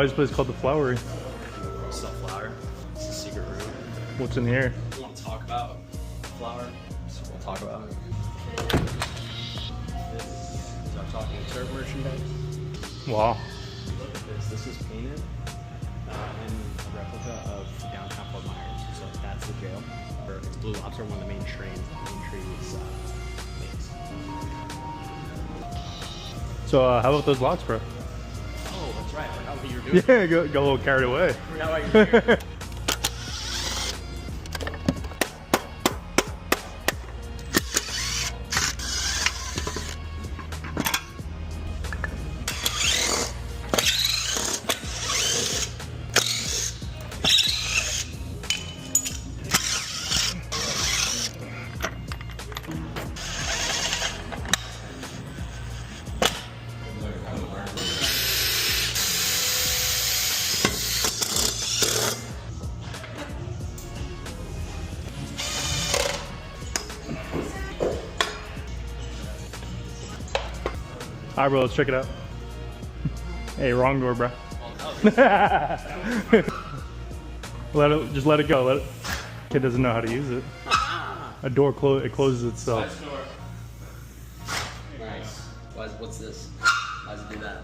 why is this place called the Flowery? Sell flour. It's a secret room. What's in here? You want to talk about flour? So we'll talk about it. This is our Talking Turf merchandise. Wow. Look at this. This is painted in a replica of downtown Fort Myers. So that's the jail. It's Blue Lobster, one of the main trains that Main Trees makes. So how about those lots, bro? Oh, that's right. I forgot what you were doing. Yeah, got a little carried away. I forgot why you were here. All right, bro, let's check it out. Hey, wrong door, bro. Just let it go. Kid doesn't know how to use it. A door it closes itself. Nice. What's this? Why does it do that?